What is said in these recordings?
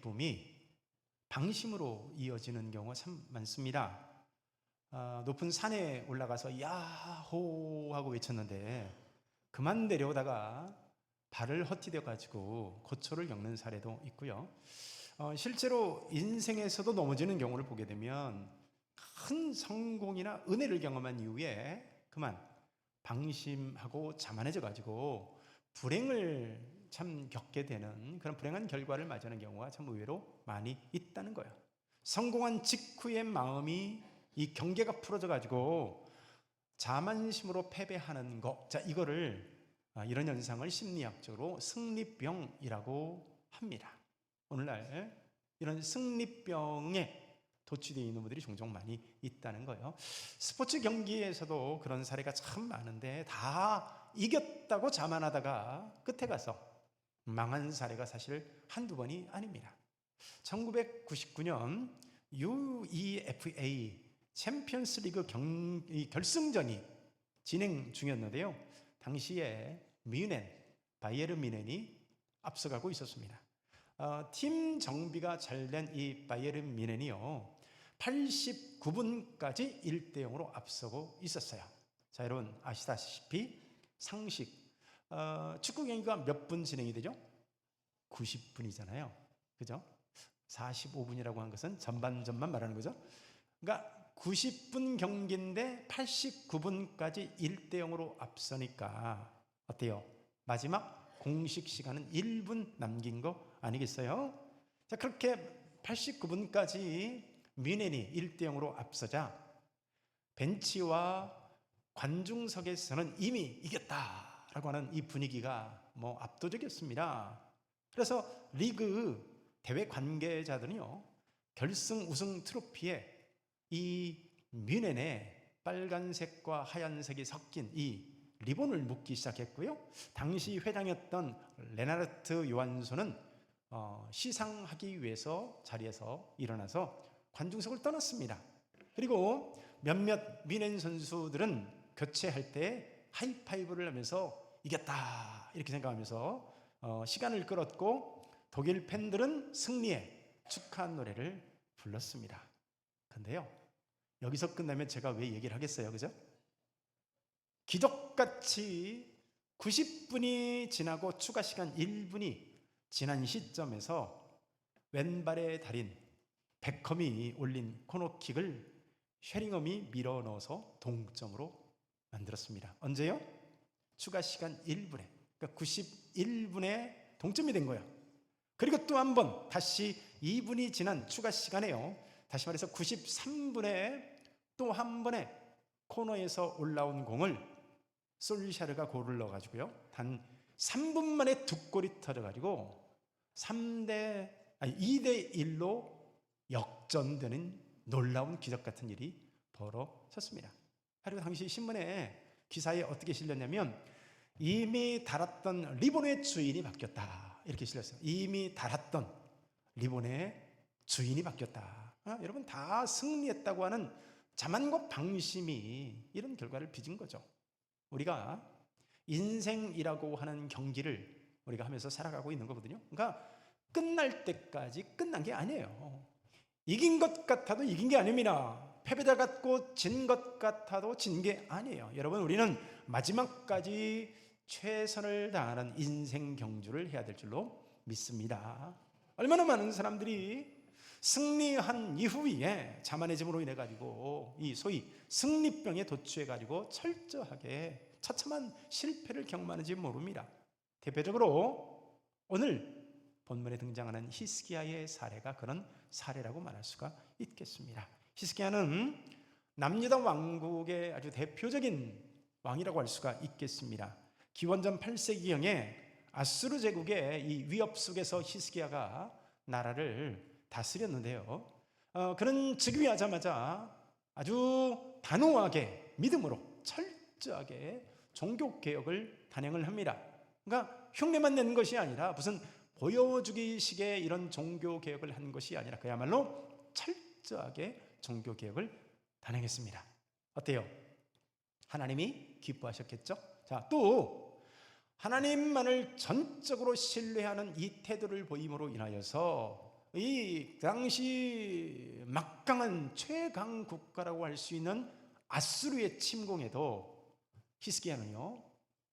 기쁨이 방심으로 이어지는 경우가 참 많습니다. 높은 산에 올라가서 야호 하고 외쳤는데 그만 내려오다가 발을 헛디뎌 가지고 고초를 겪는 사례도 있고요. 실제로 인생에서도 넘어지는 경우를 보게 되면 큰 성공이나 은혜를 경험한 이후에 그만 방심하고 자만해져 가지고 불행을 참 겪게 되는 그런 불행한 결과를 맞이하는 경우가 참 의외로 많이 있다는 거예요. 성공한 직후의 마음이 이 경계가 풀어져 가지고 자만심으로 패배하는 것, 자 이거를 이런 현상을 심리학적으로 승리병이라고 합니다. 오늘날 이런 승리병에 도취되어 있는 분들이 종종 많이 있다는 거예요. 스포츠 경기에서도 그런 사례가 참 많은데 다 이겼다고 자만하다가 끝에 가서 망한 사례가 사실 한두 번이 아닙니다. 1999년 UEFA 챔피언스 리그 결승전이 진행 중이었는데요. 당시에 바이에른 뮌헨이 앞서가고 있었습니다. 팀 정비가 잘 된 이 바이에른 뮌헨이요 89분까지 1대0으로 앞서고 있었어요. 자, 여러분 아시다시피 상식 축구 경기가 몇 분 진행이 되죠? 90분이잖아요. 그죠? 45분이라고 한 것은 전반전만 말하는 거죠. 그러니까 90분 경기인데 89분까지 1대0으로 앞서니까 어때요? 마지막 공식 시간은 1분 남긴 거 아니겠어요? 자, 그렇게 89분까지 뮌헨이 1대0으로 앞서자 벤치와 관중석에서는 이미 이겼다라고 하는 이 분위기가 압도적이었습니다. 그래서 리그 대회 관계자들은요 결승 우승 트로피에 이 뮌헨의 빨간색과 하얀색이 섞인 이 리본을 묶기 시작했고요. 당시 회장이었던 레나르트 요한손은 시상하기 위해서 자리에서 일어나서 관중석을 떠났습니다. 그리고 몇몇 뮌헨 선수들은 교체할 때 하이파이브를 하면서 이겼다 이렇게 생각하면서 시간을 끌었고 독일 팬들은 승리에 축하 노래를 불렀습니다. 근데요 여기서 끝나면 제가 왜 얘기를 하겠어요, 그죠? 기적같이 90분이 지나고 추가 시간 1분이 지난 시점에서 왼발의 달인 베컴이 올린 코너킥을 쉐링엄이 밀어 넣어서 동점으로 만들었습니다. 언제요? 추가 시간 1분에, 그러니까 91분에 동점이 된 거예요. 그리고 또 한 번 다시 2분이 지난 추가 시간에요. 다시 말해서 93분에 또 한 번에 코너에서 올라온 공을 솔샤르가 골을 넣어가지고요. 단 3분 만에 두 골이 터져가지고 2대1로 역전되는 놀라운 기적 같은 일이 벌어졌습니다. 그리고 당시 신문에 기사에 어떻게 실렸냐면 이미 달았던 리본의 주인이 바뀌었다 이렇게 실렸어요. 이미 달았던 리본의 주인이 바뀌었다. 여러분 다 승리했다고 하는 자만과 방심이 이런 결과를 빚은 거죠. 우리가 인생이라고 하는 경기를 우리가 하면서 살아가고 있는 거거든요. 그러니까 끝날 때까지 끝난 게 아니에요. 이긴 것 같아도 이긴 게 아닙니다. 패배자 같고 진 것 같아도 진 게 아니에요. 여러분 우리는 마지막까지 최선을 다하는 인생 경주를 해야 될 줄로 믿습니다. 얼마나 많은 사람들이 승리한 이후에 자만해짐으로 인해 가지고 이 소위 승리병에 도취해 가지고 철저하게 처참한 실패를 경험하는지 모릅니다. 대표적으로 오늘 본문에 등장하는 히스기야의 사례가 그런 사례라고 말할 수가 있겠습니다. 히스기야는 남유다 왕국의 아주 대표적인 왕이라고 할 수가 있겠습니다. 기원전 8세기경에 아수르 제국의 이 위협 속에서 히스기야가 나라를 다스렸는데요. 그는 즉위하자마자 아주 단호하게 믿음으로 철저하게 종교개혁을 단행을 합니다. 그러니까 흉내만 내는 것이 아니라 무슨 보여주기식의 이런 종교개혁을 한 것이 아니라 그야말로 철저하게 종교개혁을 단행했습니다. 어때요? 하나님이 기뻐하셨겠죠? 자, 또 하나님만을 전적으로 신뢰하는 이 태도를 보임으로 인하여서 이 당시 막강한 최강 국가라고 할 수 있는 아수르의 침공에도 히스기야는요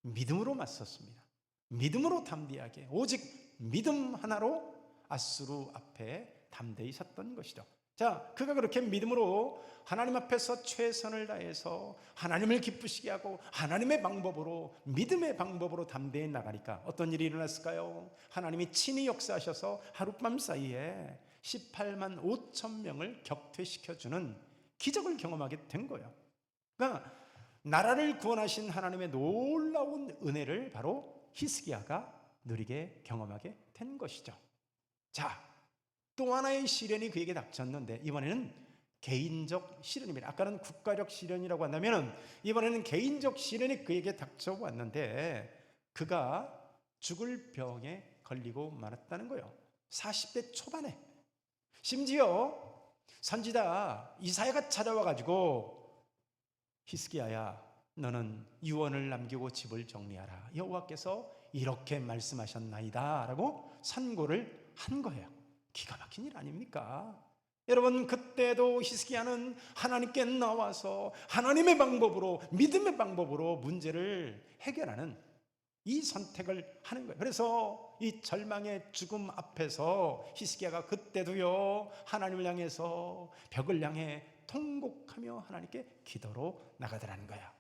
믿음으로 맞섰습니다. 믿음으로 담대하게 오직 믿음 하나로 아수르 앞에 담대히 섰던 것이죠. 자, 그가 그렇게 믿음으로 하나님 앞에서 최선을 다해서 하나님을 기쁘시게 하고 하나님의 방법으로, 믿음의 방법으로 담대히 나가니까 어떤 일이 일어났을까요? 하나님이 친히 역사하셔서 하룻밤 사이에 18만 5천 명을 격퇴시켜주는 기적을 경험하게 된 거예요. 그러니까 나라를 구원하신 하나님의 놀라운 은혜를 바로 히스기야가 누리게 경험하게 된 것이죠. 자, 또 하나의 시련이 그에게 닥쳤는데 이번에는 개인적 시련입니다. 아까는 국가적 시련이라고 한다면 이번에는 개인적 시련이 그에게 닥쳐왔는데 그가 죽을 병에 걸리고 말았다는 거예요. 40대 초반에. 심지어 선지자 이사야가 찾아와가지고 히스기야야, 너는 유언을 남기고 집을 정리하라. 여호와께서 이렇게 말씀하셨나이다 라고 선고를 한 거예요. 기가 막힌 일 아닙니까? 여러분, 그때도 히스기야는 하나님께 나와서 하나님의 방법으로, 믿음의 방법으로 문제를 해결하는 이 선택을 하는 거예요. 그래서 이 절망의 죽음 앞에서 히스기야가 그때도요 하나님을 향해서 벽을 향해 통곡하며 하나님께 기도로 나가더라는 거야.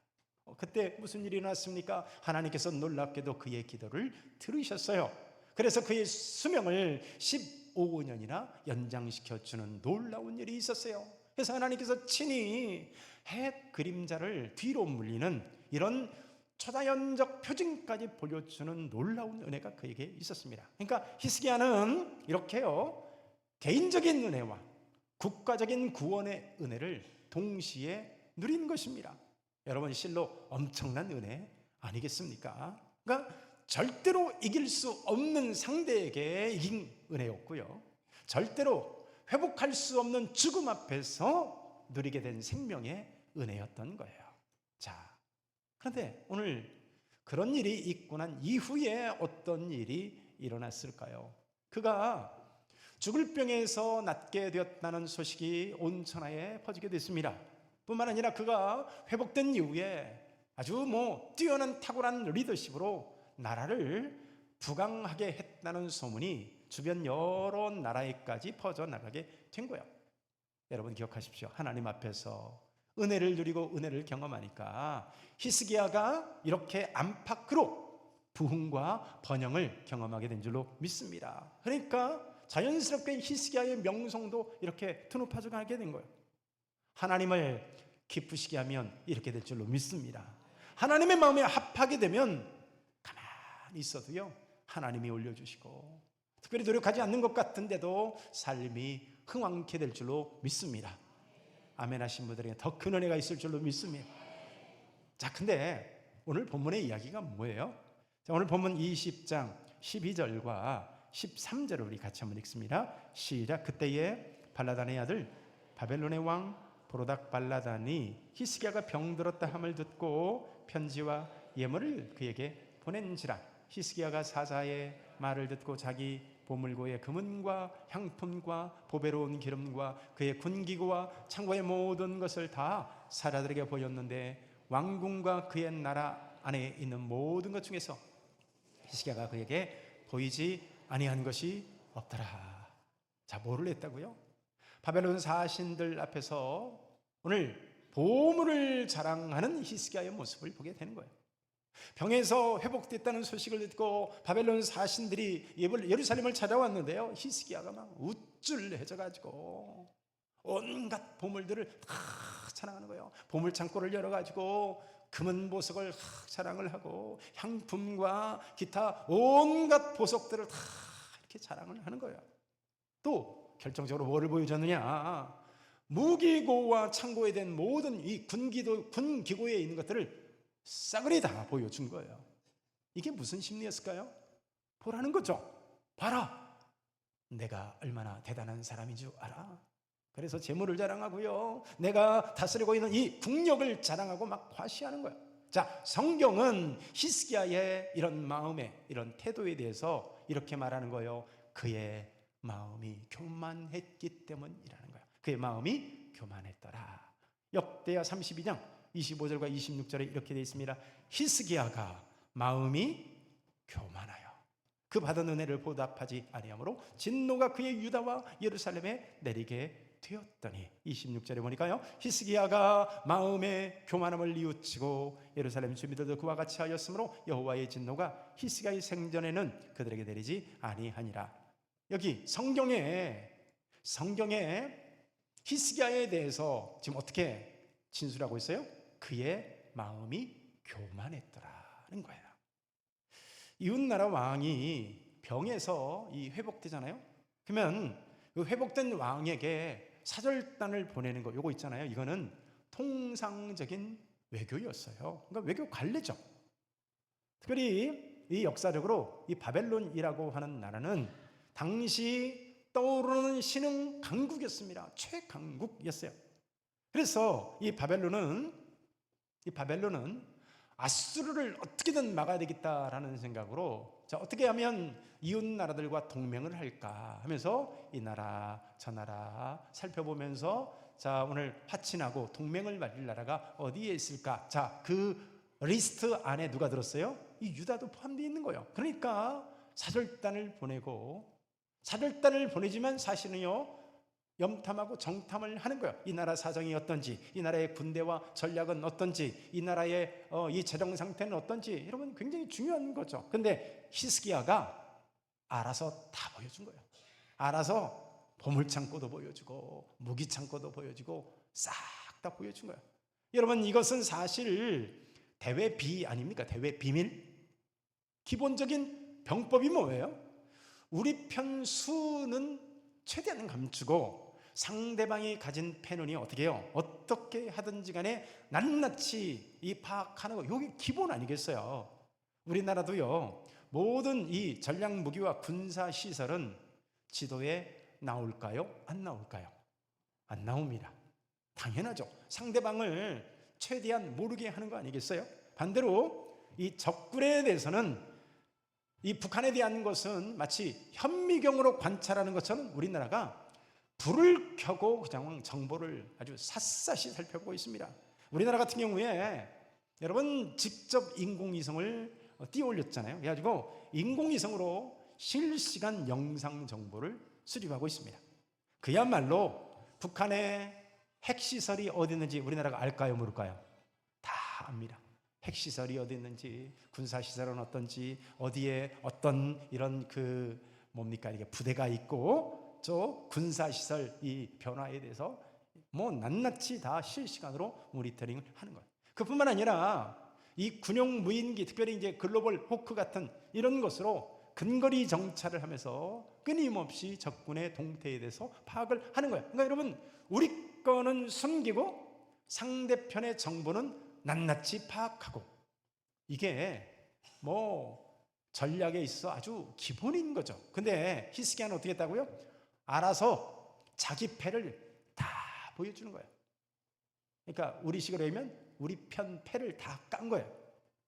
그때 무슨 일이 일어났습니까? 하나님께서 놀랍게도 그의 기도를 들으셨어요. 그래서 그의 수명을 15년이나 연장시켜주는 놀라운 일이 있었어요. 그래서 하나님께서 친히 해 그림자를 뒤로 물리는 이런 초자연적 표징까지 보여주는 놀라운 은혜가 그에게 있었습니다. 그러니까 히스기야는 이렇게요 개인적인 은혜와 국가적인 구원의 은혜를 동시에 누린 것입니다. 여러분, 실로 엄청난 은혜 아니겠습니까? 그러니까 절대로 이길 수 없는 상대에게 이긴 은혜였고요, 절대로 회복할 수 없는 죽음 앞에서 누리게 된 생명의 은혜였던 거예요. 자, 그런데 오늘 그런 일이 있고 난 이후에 어떤 일이 일어났을까요? 그가 죽을 병에서 낫게 되었다는 소식이 온 천하에 퍼지게 됐습니다. 뿐만 아니라 그가 회복된 이후에 아주 뛰어난 탁월한 리더십으로 나라를 부강하게 했다는 소문이 주변 여러 나라에까지 퍼져나가게 된 거예요. 여러분 기억하십시오. 하나님 앞에서 은혜를 누리고 은혜를 경험하니까 히스기야가 이렇게 안팎으로 부흥과 번영을 경험하게 된 줄로 믿습니다. 그러니까 자연스럽게 히스기야의 명성도 이렇게 드높아져 가게 된 거예요. 하나님을 기쁘시게 하면 이렇게 될 줄로 믿습니다. 하나님의 마음에 합하게 되면 가만히 있어도요 하나님이 올려주시고, 특별히 노력하지 않는 것 같은데도 삶이 흥왕케 될 줄로 믿습니다. 아멘 하신 분들에게 더 큰 은혜가 있을 줄로 믿습니다. 자, 근데 오늘 본문의 이야기가 뭐예요? 자, 오늘 본문 20장 12절과 13절을 우리 같이 한번 읽습니다. 시작. 그때에 발라단의 아들 바벨론의 왕 보로닥 발라단이 히스기야가 병들었다 함을 듣고 편지와 예물을 그에게 보낸지라. 히스기야가 사자의 말을 듣고 자기 보물고의 금은과 향품과 보배로운 기름과 그의 군기구와 창고의 모든 것을 다 사자들에게 보였는데 왕궁과 그의 나라 안에 있는 모든 것 중에서 히스기야가 그에게 보이지 아니한 것이 없더라. 자, 뭐를 했다고요? 바벨론 사신들 앞에서 오늘 보물을 자랑하는 히스기야의 모습을 보게 되는 거예요. 병에서 회복됐다는 소식을 듣고 바벨론 사신들이 예루살렘을 찾아왔는데요, 히스기야가 막 우쭐해져 가지고 온갖 보물들을 다 자랑하는 거예요. 보물 창고를 열어 가지고 금은 보석을 자랑을 하고 향품과 기타 온갖 보석들을 다 이렇게 자랑을 하는 거예요. 또 결정적으로 뭐를 보여줬느냐? 무기고와 창고에 된 모든 이 군기고에 있는 것들을 싸그리 다 보여준 거예요. 이게 무슨 심리였을까요? 보라는 거죠. 봐라, 내가 얼마나 대단한 사람인 줄 알아? 그래서 재물을 자랑하고요, 내가 다스리고 있는 이 국력을 자랑하고 막 과시하는 거예요. 자, 성경은 히스기야의 이런 마음에, 이런 태도에 대해서 이렇게 말하는 거예요. 그의 마음이 교만했기 때문이라는 거야. 그의 마음이 교만했더라. 역대하 32장 25절과 26절에 이렇게 되어 있습니다. 히스기야가 마음이 교만하여 그 받은 은혜를 보답하지 아니하므로 진노가 그의 유다와 예루살렘에 내리게 되었더니, 26절에 보니까요, 히스기야가 마음에 교만함을 뉘우치고 예루살렘 주민들도 그와 같이 하였으므로 여호와의 진노가 히스기야의 생전에는 그들에게 내리지 아니하니라. 여기 성경에 히스기야에 대해서 지금 어떻게 진술하고 있어요? 그의 마음이 교만했더라는 거예요. 이웃나라 왕이 병에서 회복되잖아요. 그러면 그 회복된 왕에게 사절단을 보내는 거, 요거 있잖아요. 이거는 통상적인 외교였어요. 그러니까 외교 관례죠. 특별히 이 역사적으로 이 바벨론이라고 하는 나라는 당시 떠오르는 신흥 강국이었습니다. 최강국이었어요. 그래서 이 바벨론은 아수르를 어떻게든 막아야 되겠다라는 생각으로, 자, 어떻게 하면 이웃 나라들과 동맹을 할까 하면서 이 나라 저 나라 살펴보면서, 자, 오늘 화친하고 동맹을 맺을 나라가 어디에 있을까? 자, 그 리스트 안에 누가 들었어요? 이 유다도 포함되어 있는 거예요. 그러니까 사절단을 보내지만 사실은요, 염탐하고 정탐을 하는 거예요. 이 나라 사정이 어떤지, 이 나라의 군대와 전략은 어떤지, 이 나라의 이 재정 상태는 어떤지, 여러분 굉장히 중요한 거죠. 근데 히스기야가 알아서 다 보여준 거예요. 알아서 보물창고도 보여주고 무기창고도 보여주고 싹 다 보여준 거예요. 여러분, 이것은 사실 대외비 아닙니까? 대외비밀. 기본적인 병법이 뭐예요? 우리 편 수는 최대한 감추고 상대방이 가진 패권이 어떻게 해요? 어떻게 하든지 간에 낱낱이 파악하는 거, 이게 기본 아니겠어요? 우리나라도요, 모든 이 전략 무기와 군사 시설은 지도에 나올까요? 안 나올까요? 안 나옵니다. 당연하죠. 상대방을 최대한 모르게 하는 거 아니겠어요? 반대로 이 적군에 대해서는, 이 북한에 대한 것은 마치 현미경으로 관찰하는 것처럼 우리나라가 불을 켜고 그냥 정보를 아주 샅샅이 살펴보고 있습니다. 우리나라 같은 경우에 여러분 직접 인공위성을 띄워 올렸잖아요. 그래가지고 인공위성으로 실시간 영상 정보를 수집하고 있습니다. 그야말로 북한의 핵시설이 어디 있는지 우리나라가 알까요, 모를까요? 다 압니다. 핵시설이 어디 있는지, 군사시설은 어떤지, 어디에 어떤 이런 이게 부대가 있고, 저 군사시설 이 변화에 대해서 낱낱이 다 실시간으로 모니터링을 하는 거예요. 그뿐만 아니라 이 군용 무인기, 특별히 이제 글로벌 호크 같은 이런 것으로 근거리 정찰을 하면서 끊임없이 적군의 동태에 대해서 파악을 하는 거예요. 그러니까 여러분, 우리 거는 숨기고 상대편의 정보는 낱낱이 파악하고, 이게 전략에 있어 아주 기본인 거죠. 근데 히스기야는 어떻게 했다고요? 알아서 자기 패를 다 보여주는 거예요. 그러니까 우리식으로 하면 우리 편 패를 다 깐 거예요.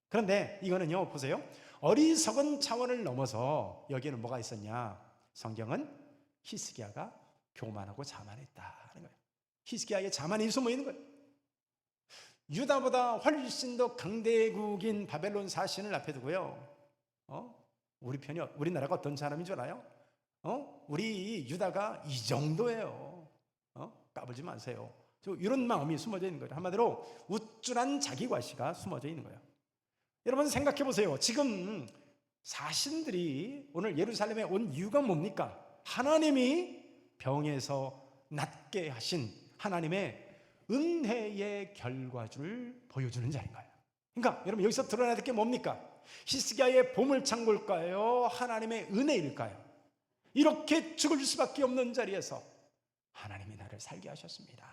그런데 이거는요, 보세요. 어리석은 차원을 넘어서 여기에는 뭐가 있었냐? 성경은 히스기야가 교만하고 자만했다는 거예요. 히스기야의 자만이 숨어 있는 거예요. 유다보다 훨씬 더 강대국인 바벨론 사신을 앞에 두고요, 우리나라가 어떤 사람인 줄 알아요? 우리 유다가 이 정도예요. 까불지 마세요. 이런 마음이 숨어져 있는 거예요. 한마디로 우쭐한 자기과시가 숨어져 있는 거예요. 여러분 생각해 보세요. 지금 사신들이 오늘 예루살렘에 온 이유가 뭡니까? 하나님이 병에서 낫게 하신 하나님의 은혜의 결과주를 보여주는 자리인가요? 그러니까 여러분, 여기서 드러나야 될 게 뭡니까? 히스기야의 보물창고일까요? 하나님의 은혜일까요? 이렇게 죽을 수밖에 없는 자리에서 하나님이 나를 살게 하셨습니다.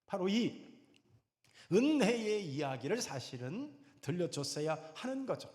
바로 이 은혜의 이야기를 사실은 들려줬어야 하는 거죠.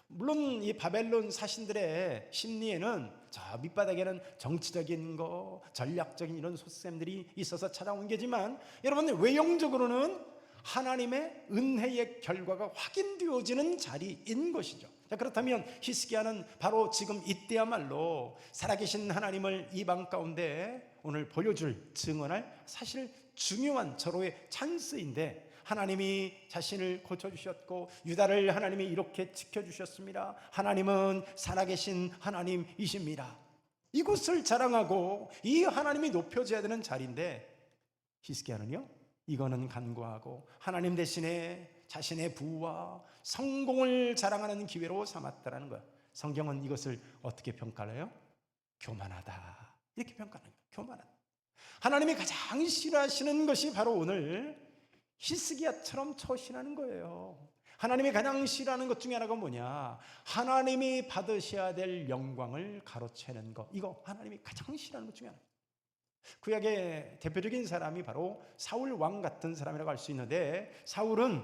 물론 이 바벨론 사신들의 심리에는, 저 밑바닥에는 정치적인 거, 전략적인 이런 속셈들이 있어서 찾아온 게지만, 여러분 외형적으로는 하나님의 은혜의 결과가 확인되어지는 자리인 것이죠. 자, 그렇다면 히스기야는 바로 지금 이때야말로 살아계신 하나님을 이방 가운데 오늘 보여줄, 증언할 사실 중요한 절호의 찬스인데, 하나님이 자신을 고쳐주셨고 유다를 하나님이 이렇게 지켜주셨습니다. 하나님은 살아계신 하나님이십니다. 이곳을 자랑하고 이 하나님이 높여져야 되는 자리인데, 히스기야는요, 이거는 간과하고 하나님 대신에 자신의 부와 성공을 자랑하는 기회로 삼았다라는 거예요. 성경은 이것을 어떻게 평가해요? 교만하다, 이렇게 평가하는 거예요. 교만하다. 하나님이 가장 싫어하시는 것이 바로 오늘 히스기야처럼 처신하는 거예요. 하나님이 가장 싫어하는 것 중에 하나가 뭐냐? 하나님이 받으셔야 될 영광을 가로채는 것. 이거 하나님이 가장 싫어하는 것 중에 하나. 구약의 대표적인 사람이 바로 사울 왕 같은 사람이라고 할 수 있는데, 사울은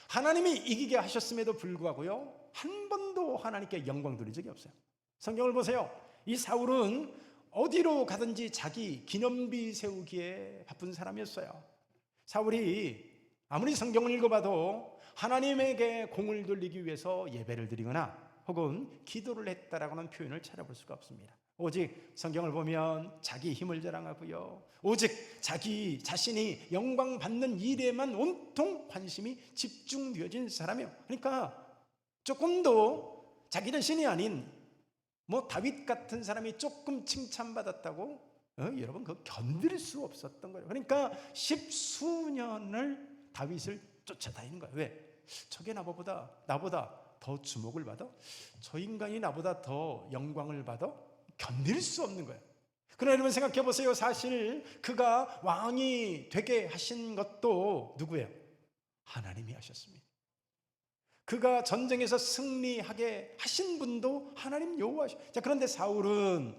하나님이 이기게 하셨음에도 불구하고요, 한 번도 하나님께 영광 돌린 적이 없어요. 성경을 보세요. 이 사울은 어디로 가든지 자기 기념비 세우기에 바쁜 사람이었어요. 사울이 아무리 성경을 읽어봐도 하나님에게 공을 돌리기 위해서 예배를 드리거나 혹은 기도를 했다라고 하는 표현을 찾아볼 수가 없습니다. 오직 성경을 보면 자기 힘을 자랑하고요, 오직 자기 자신이 영광 받는 일에만 온통 관심이 집중되어진 사람이에요. 그러니까 조금도 자기 자신이 아닌 다윗 같은 사람이 조금 칭찬받았다고 여러분 그거 견딜 수 없었던 거예요. 그러니까 10수년을 다윗을 쫓아다니는 거예요. 왜? 저게 나보다 더 주목을 받아? 저 인간이 나보다 더 영광을 받아? 견딜 수 없는 거예요. 그러나 여러분 생각해 보세요. 사실 그가 왕이 되게 하신 것도 누구예요? 하나님이 하셨습니다. 그가 전쟁에서 승리하게 하신 분도 하나님 여호와시죠. 자, 그런데 사울은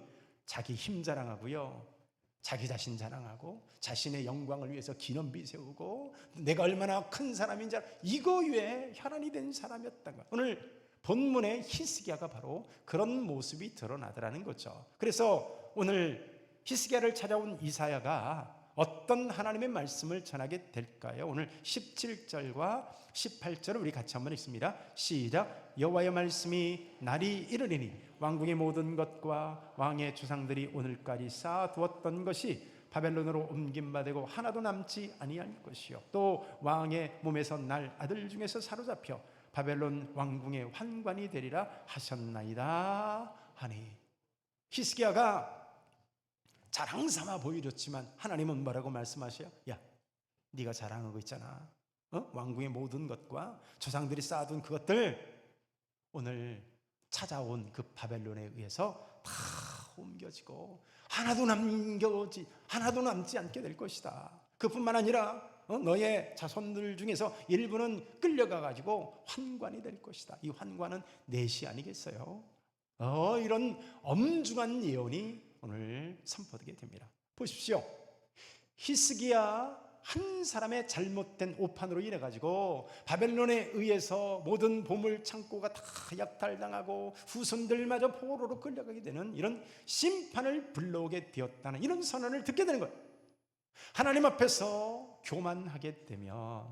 자기 힘 자랑하고요, 자기 자신 자랑하고 자신의 영광을 위해서 기념비 세우고 내가 얼마나 큰 사람인지 이거 위에 혈안이 된 사람이었던 거예요. 오늘 본문의 히스기야가 바로 그런 모습이 드러나더라는 거죠. 그래서 오늘 히스기야를 찾아온 이사야가 어떤 하나님의 말씀을 전하게 될까요? 오늘 17절과 18절을 우리 같이 한번 읽습니다. 시작. 여호와의 말씀이 날이 이르리니 왕궁의 모든 것과 왕의 주상들이 오늘까지 쌓아두었던 것이 바벨론으로 옮김받고 하나도 남지 아니할 것이요, 또 왕의 몸에서 날 아들 중에서 사로잡혀 바벨론 왕궁의 환관이 되리라 하셨나이다 하니. 히스기야가 자랑삼아 보여줬지만 하나님은 뭐라고 말씀하셔요? 야, 네가 자랑하고 있잖아. 왕궁의 모든 것과 조상들이 쌓아둔 그것들 오늘 찾아온 그 바벨론에 의해서 다 옮겨지고 하나도 남지 않게 될 것이다. 그뿐만 아니라 너의 자손들 중에서 일부는 끌려가가지고 환관이 될 것이다. 이 환관은 넷이 아니겠어요? 이런 엄중한 예언이 오늘 선포되게 됩니다. 보십시오. 히스기야 한 사람의 잘못된 오판으로 인해 가지고 바벨론에 의해서 모든 보물 창고가 다 약탈당하고 후손들마저 포로로 끌려가게 되는 이런 심판을 불러오게 되었다는 이런 선언을 듣게 되는 거예요. 하나님 앞에서 교만하게 되면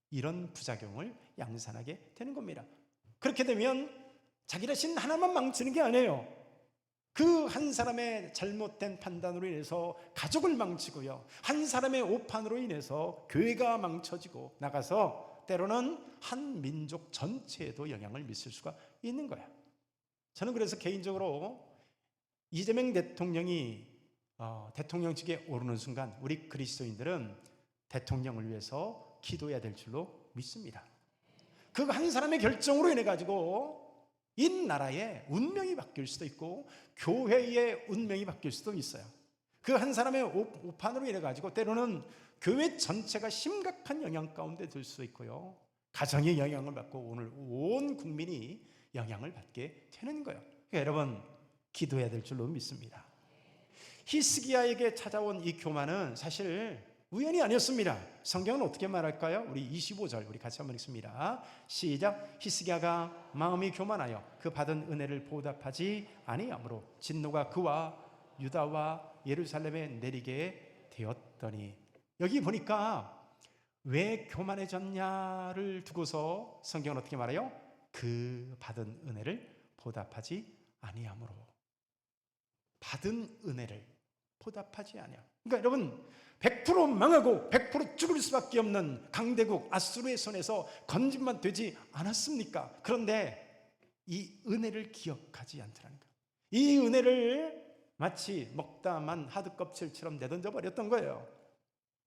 이런 부작용을 양산하게 되는 겁니다. 그렇게 되면 자기 자신 하나만 망치는 게 아니에요. 그 한 사람의 잘못된 판단으로 인해서 가족을 망치고요, 한 사람의 오판으로 인해서 교회가 망쳐지고 나가서 때로는 한 민족 전체에도 영향을 미칠 수가 있는 거예요. 저는 그래서 개인적으로 이재명 대통령이 대통령직에 오르는 순간 우리 그리스도인들은 대통령을 위해서 기도해야 될 줄로 믿습니다. 그 한 사람의 결정으로 인해 가지고 이 나라의 운명이 바뀔 수도 있고 교회의 운명이 바뀔 수도 있어요. 그 한 사람의 오판으로 인해 가지고 때로는 교회 전체가 심각한 영향 가운데 들 수도 있고요, 가정이 영향을 받고 오늘 온 국민이 영향을 받게 되는 거예요. 그러니까 여러분 기도해야 될 줄로 믿습니다. 히스기야에게 찾아온 이 교만은 사실 우연이 아니었습니다. 성경은 어떻게 말할까요? 우리 25절 우리 같이 한번 읽습니다. 시작. 히스기야가 마음이 교만하여 그 받은 은혜를 보답하지 아니하므로 진노가 그와 유다와 예루살렘에 내리게 되었더니. 여기 보니까 왜 교만해졌냐를 두고서 성경은 어떻게 말해요? 그 받은 은혜를 보답하지 아니하므로. 받은 은혜를 보답하지 아니하. 그러니까 여러분, 100% 망하고 100% 죽을 수밖에 없는 강대국 아수르의 손에서 건짐만 되지 않았습니까? 그런데 이 은혜를 기억하지 않더라는 거예요. 이 은혜를 마치 먹다만 하드 껍질처럼 내던져 버렸던 거예요.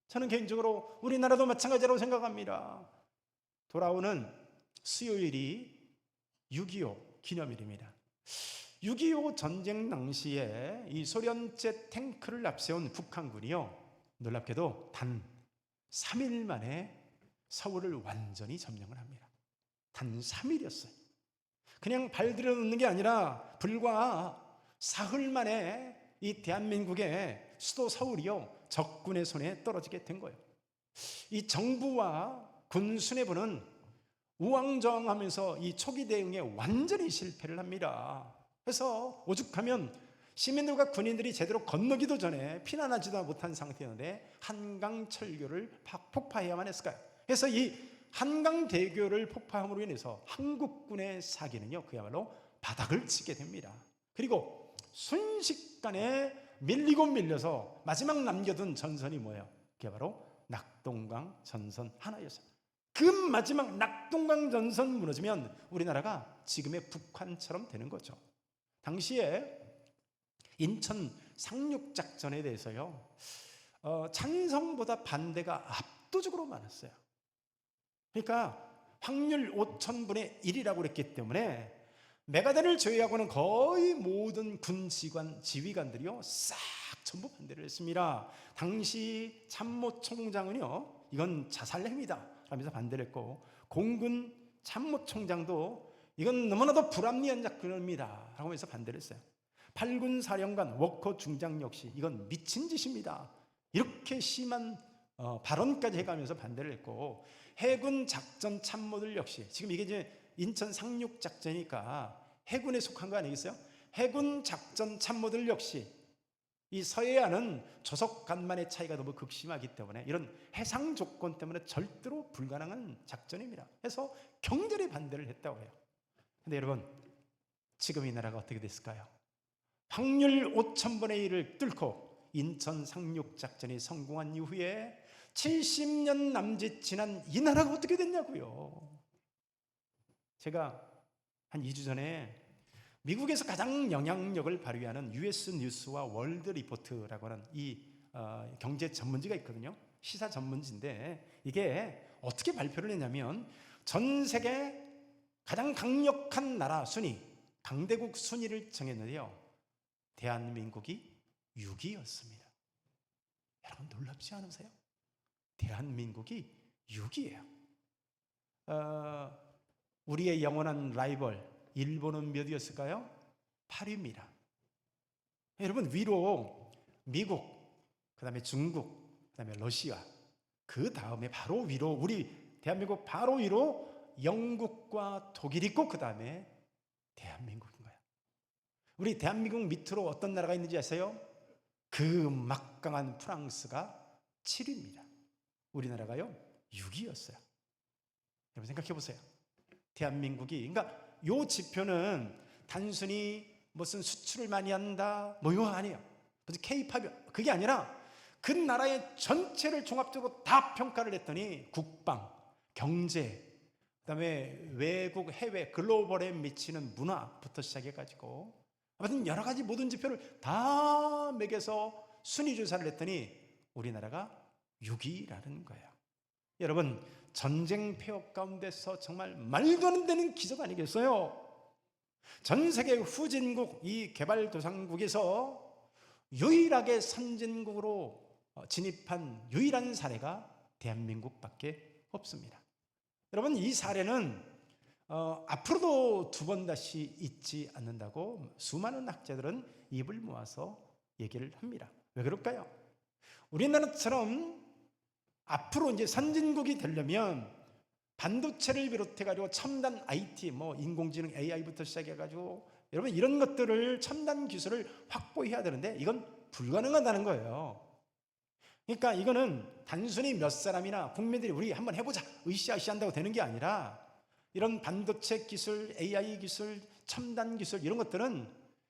저는 개인적으로 우리나라도 마찬가지라고 생각합니다. 돌아오는 수요일이 6.25 기념일입니다. 6.25 전쟁 당시에 이 소련제 탱크를 앞세운 북한군이요, 놀랍게도 단 3일 만에 서울을 완전히 점령을 합니다. 단 3일이었어요. 그냥 발 들여놓는 게 아니라 불과 사흘 만에 이 대한민국의 수도 서울이요, 적군의 손에 떨어지게 된 거예요. 이 정부와 군 수뇌부는 우왕좌왕하면서 이 초기 대응에 완전히 실패를 합니다. 그래서 오죽하면 시민들과 군인들이 제대로 건너기도 전에 피난하지도 못한 상태였는데 한강철교를 폭파해야만 했을까요? 그래서 이 한강대교를 폭파함으로 인해서 한국군의 사기는요, 그야말로 바닥을 치게 됩니다. 그리고 순식간에 밀리고 밀려서 마지막 남겨둔 전선이 뭐예요? 그게 바로 낙동강 전선 하나였어요. 그 마지막 낙동강 전선 무너지면 우리나라가 지금의 북한처럼 되는 거죠. 당시에 인천 상륙작전에 대해서요, 찬성보다 반대가 압도적으로 많았어요. 그러니까 확률 5,000분의 1이라고 그랬기 때문에 메가단을 제외하고는 거의 모든 군 지휘관들이요, 싹 전부 반대를 했습니다. 당시 참모총장은요, 이건 자살행위다 라면서 반대를 했고, 공군 참모총장도 이건 너무나도 불합리한 작전입니다 라고 하면서 반대를 했어요. 8군 사령관 워커 중장 역시 이건 미친 짓입니다, 이렇게 심한 발언까지 해가면서 반대를 했고, 해군 작전 참모들 역시, 지금 이게 이제 인천 상륙 작전이니까 해군에 속한 거 아니겠어요? 해군 작전 참모들 역시 이 서해안은 조석 간만의 차이가 너무 극심하기 때문에 이런 해상 조건 때문에 절대로 불가능한 작전입니다. 해서 경절히 반대를 했다고 해요. 근데 여러분, 지금 이 나라가 어떻게 됐을까요? 확률 5,000분의 1을 뚫고 인천 상륙 작전이 성공한 이후에 70년 남짓 지난 이 나라가 어떻게 됐냐고요. 제가 한 2주 전에 미국에서 가장 영향력을 발휘하는 US 뉴스와 월드 리포트라고 하는 이 경제 전문지가 있거든요. 시사 전문지인데 이게 어떻게 발표를 했냐면 전 세계 가장 강력한 나라 순위, 강대국 순위를 정했는데요, 대한민국이 6위였습니다. 여러분 놀랍지 않으세요? 대한민국이 6위예요. 우리의 영원한 라이벌 일본은 몇 위였을까요? 8위입니다. 여러분, 위로 미국, 그 다음에 중국, 그 다음에 러시아, 그 다음에 바로 위로 우리 대한민국 바로 위로 영국과 독일이 있고 그 다음에 대한민국인 거예요. 우리 대한민국 밑으로 어떤 나라가 있는지 아세요? 그 막강한 프랑스가 7위입니다. 우리나라가요 6위였어요. 여러분 생각해 보세요. 대한민국이, 그러니까 요 지표는 단순히 무슨 수출을 많이 한다 뭐 이거 아니에요. 무슨 K-팝이, 그게 아니라 그 나라의 전체를 종합적으로 다 평가를 했더니 국방, 경제, 그다음에 외국, 해외, 글로벌에 미치는 문화부터 시작해가지고 아무튼 여러 가지 모든 지표를 다 매겨서 순위 조사를 했더니 우리나라가 6위라는 거예요. 여러분, 전쟁 폐허 가운데서 정말 말도 안 되는 기적 아니겠어요? 전 세계 후진국, 이 개발도상국에서 유일하게 선진국으로 진입한 유일한 사례가 대한민국밖에 없습니다. 여러분, 이 사례는 앞으로도 두 번 다시 있지 않는다고 수많은 학자들은 입을 모아서 얘기를 합니다. 왜 그럴까요? 우리나라처럼 앞으로 이제 선진국이 되려면 반도체를 비롯해가지고 첨단 IT, 뭐 인공지능 AI부터 시작해가지고 여러분 이런 것들을 첨단 기술을 확보해야 되는데 이건 불가능하다는 거예요. 그러니까 이거는 단순히 몇 사람이나 국민들이 우리 한번 해보자 으쌰으쌰 한다고 되는 게 아니라 이런 반도체 기술, AI 기술, 첨단 기술 이런 것들은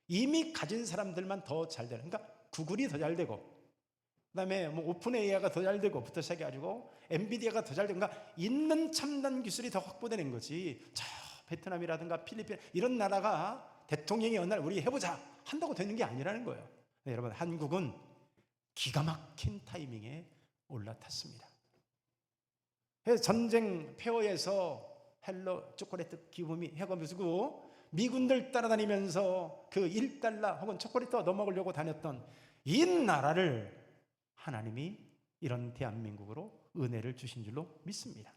이미 가진 사람들만 더 잘 되는, 그러니까 구글이 더 잘 되고, 그다음에 뭐 오픈 AI가 더 잘 되고 부터 시작해가지고 엔비디아가 더 잘 되고, 그러니까 있는 첨단 기술이 더 확보되는 거지. 저 베트남이라든가 필리핀 이런 나라가 대통령이 어느 날 우리 해보자 한다고 되는 게 아니라는 거예요. 네, 여러분, 한국은 기가 막힌 타이밍에 올라탔습니다. 그래서 전쟁 폐허에서 헬로 초콜릿 기금이 해가지고 미군들 따라다니면서 그 1달러 혹은 초콜릿 넣어먹으려고 다녔던 이 나라를 하나님이 이런 대한민국으로 은혜를 주신 줄로 믿습니다.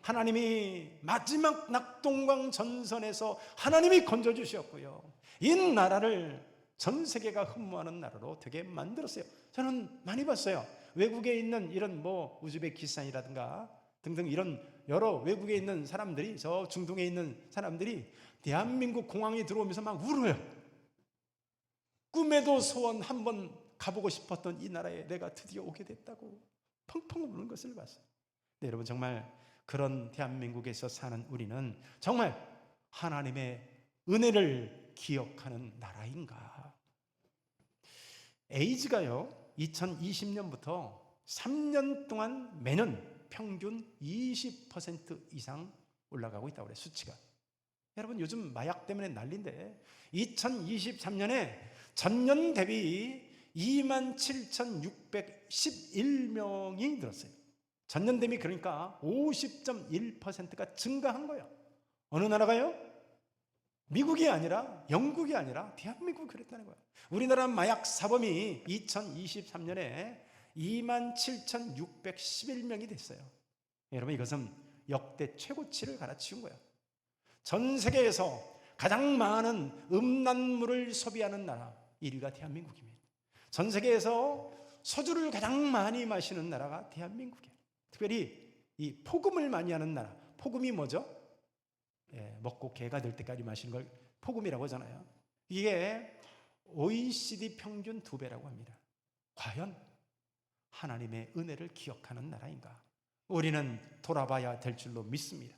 하나님이 마지막 낙동강 전선에서 하나님이 건져주셨고요, 이 나라를 전 세계가 흠모하는 나라로 되게 만들었어요. 저는 많이 봤어요. 외국에 있는 이런 뭐 우즈베키스탄이라든가 등등 이런 여러 외국에 있는 사람들이, 저 중동에 있는 사람들이 대한민국 공항에 들어오면서 막 울어요. 꿈에도 소원 한번 가보고 싶었던 이 나라에 내가 드디어 오게 됐다고 펑펑 우는 것을 봤어요. 네, 여러분, 정말 그런 대한민국에서 사는 우리는 정말 하나님의 은혜를 기억하는 나라인가? 에이즈가요 2020년부터 3년 동안 매년 평균 20% 이상 올라가고 있다고 그래요, 수치가. 여러분, 요즘 마약 때문에 난리인데 2023년에 전년 대비 27,611명이 늘었어요. 전년 대비, 그러니까 50.1%가 증가한 거예요. 어느 나라가요? 미국이 아니라, 영국이 아니라 대한민국이 그랬다는 거예요. 우리나라 마약 사범이 2023년에 27,611명이 됐어요. 여러분, 이것은 역대 최고치를 갈아치운 거예요. 전 세계에서 가장 많은 음란물을 소비하는 나라 1위가 대한민국입니다. 전 세계에서 소주를 가장 많이 마시는 나라가 대한민국이에요. 특별히 이 포금을 많이 하는 나라. 포금이 뭐죠? 먹고 개가 될 때까지 마시는 걸 포금이라고 하잖아요. 이게 OECD 평균 2배라고 합니다. 과연 하나님의 은혜를 기억하는 나라인가? 우리는 돌아봐야 될 줄로 믿습니다.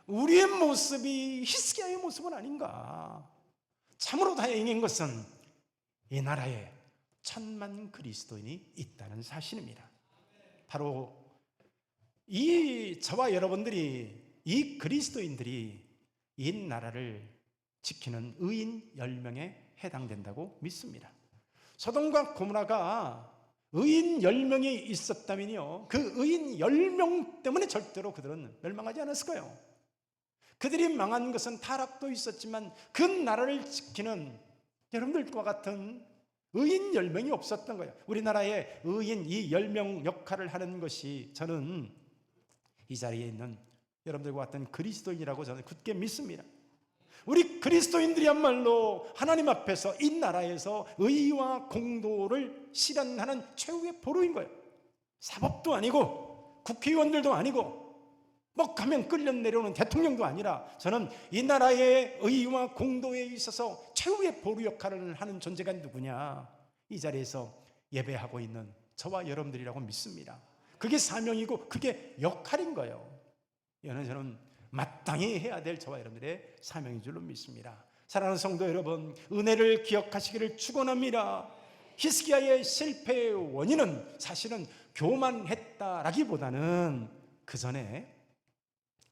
우리의 모습이 히스기야의 모습은 아닌가? 참으로 다행인 것은 이 나라에 1,000만 그리스도인이 있다는 사실입니다. 바로 이 저와 여러분들이, 이 그리스도인들이 이 나라를 지키는 의인 10명에 해당된다고 믿습니다. 소돔과 고모라가 의인 10명이 있었다면요, 그 의인 10명 때문에 절대로 그들은 멸망하지 않았을 거예요. 그들이 망한 것은 타락도 있었지만 그 나라를 지키는 여러분들과 같은 의인 10명이 없었던 거예요. 우리나라에 의인 이 10명 역할을 하는 것이, 저는 이 자리에 있는 여러분들과 같은 그리스도인이라고 저는 굳게 믿습니다. 우리 그리스도인들이야말로 하나님 앞에서 이 나라에서 의와 공도를 실현하는 최후의 보루인 거예요. 사법도 아니고 국회의원들도 아니고 뭐 가면 끌려 내려오는 대통령도 아니라, 저는 이 나라의 의와 공도에 있어서 최후의 보루 역할을 하는 존재가 누구냐? 이 자리에서 예배하고 있는 저와 여러분들이라고 믿습니다. 그게 사명이고 그게 역할인 거예요. 이거는 저는 마땅히 해야 될 저와 여러분들의 사명인 줄로 믿습니다. 사랑하는 성도 여러분, 은혜를 기억하시기를 축원합니다. 히스기야의 실패의 원인은 사실은 교만했다라기보다는 그 전에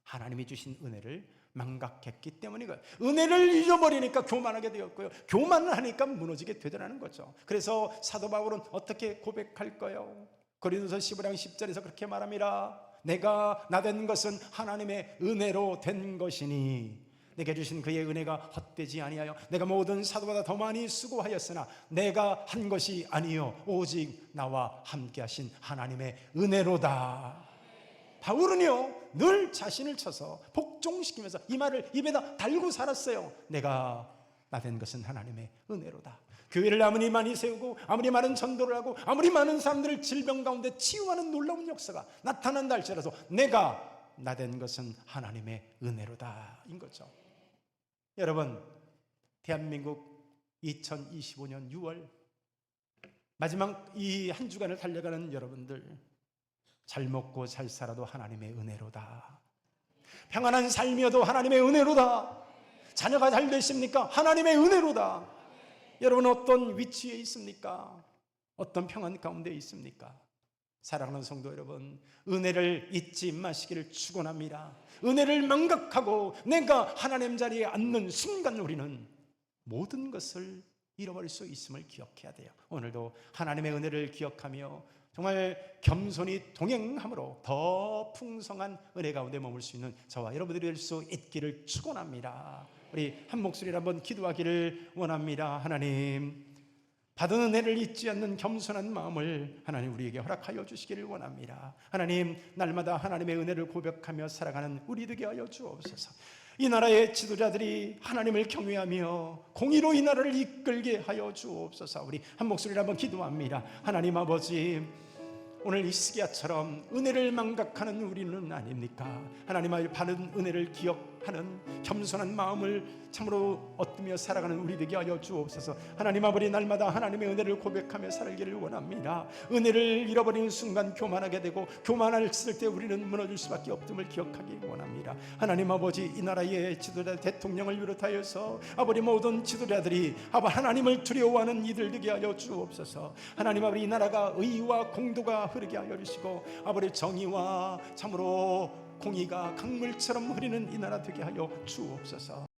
하나님이 주신 은혜를 망각했기 때문이고요. 은혜를 잊어버리니까 교만하게 되었고요, 교만을 하니까 무너지게 되더라는 거죠. 그래서 사도 바울은 어떻게 고백할까요? 고린도서 15장 10절에서 그렇게 말합니다. 내가 나된 것은 하나님의 은혜로 된 것이니 내게 주신 그의 은혜가 헛되지 아니하여 내가 모든 사도보다 더 많이 수고하였으나 내가 한 것이 아니요 오직 나와 함께 하신 하나님의 은혜로다. 바울은요 늘 자신을 쳐서 복종시키면서 이 말을 입에다 달고 살았어요. 내가 나된 것은 하나님의 은혜로다. 교회를 아무리 많이 세우고 아무리 많은 전도를 하고 아무리 많은 사람들을 질병 가운데 치유하는 놀라운 역사가 나타난다 할지라도 내가 나된 것은 하나님의 은혜로다 인 거죠. 여러분, 대한민국 2025년 6월 마지막 이 한 주간을 달려가는 여러분들, 잘 먹고 잘 살아도 하나님의 은혜로다. 평안한 삶이어도 하나님의 은혜로다. 자녀가 잘 되십니까? 하나님의 은혜로다. 여러분 어떤 위치에 있습니까? 어떤 평안 가운데 있습니까? 사랑하는 성도 여러분, 은혜를 잊지 마시기를 축원합니다. 은혜를 망각하고 내가 하나님 자리에 앉는 순간 우리는 모든 것을 잃어버릴 수 있음을 기억해야 돼요. 오늘도 하나님의 은혜를 기억하며 정말 겸손히 동행함으로 더 풍성한 은혜 가운데 머물 수 있는 저와 여러분들이 될 수 있기를 축원합니다. 우리 한 목소리로 한번 기도하기를 원합니다. 하나님, 받은 은혜를 잊지 않는 겸손한 마음을 하나님 우리에게 허락하여 주시기를 원합니다. 하나님, 날마다 하나님의 은혜를 고백하며 살아가는 우리 되게 하여 주옵소서. 이 나라의 지도자들이 하나님을 경외하며 공의로 이 나라를 이끌게 하여 주옵소서. 우리 한 목소리로 한번 기도합니다. 하나님 아버지, 오늘 히스기야처럼 은혜를 망각하는 우리는 아닙니까? 하나님의 바른 은혜를 기억하는 겸손한 마음을 참으로 얻으며 살아가는 우리 되게 하여 주옵소서. 하나님 아버지, 날마다 하나님의 은혜를 고백하며 살기를 원합니다. 은혜를 잃어버리는 순간 교만하게 되고 교만했을 때 우리는 무너질 수밖에 없음을 기억하기 원합니다. 하나님 아버지, 이 나라의 지도자 대통령을 비롯하여서 아버지 모든 지도자들이 하나님을 두려워하는 이들 되게 하여 주옵소서. 하나님 아버지, 이 나라가 의와 공도가 흐르게 하여 주시고 아버지 정의와 참으로 공의가 강물처럼 흐르는 이 나라 되게 하여 주옵소서.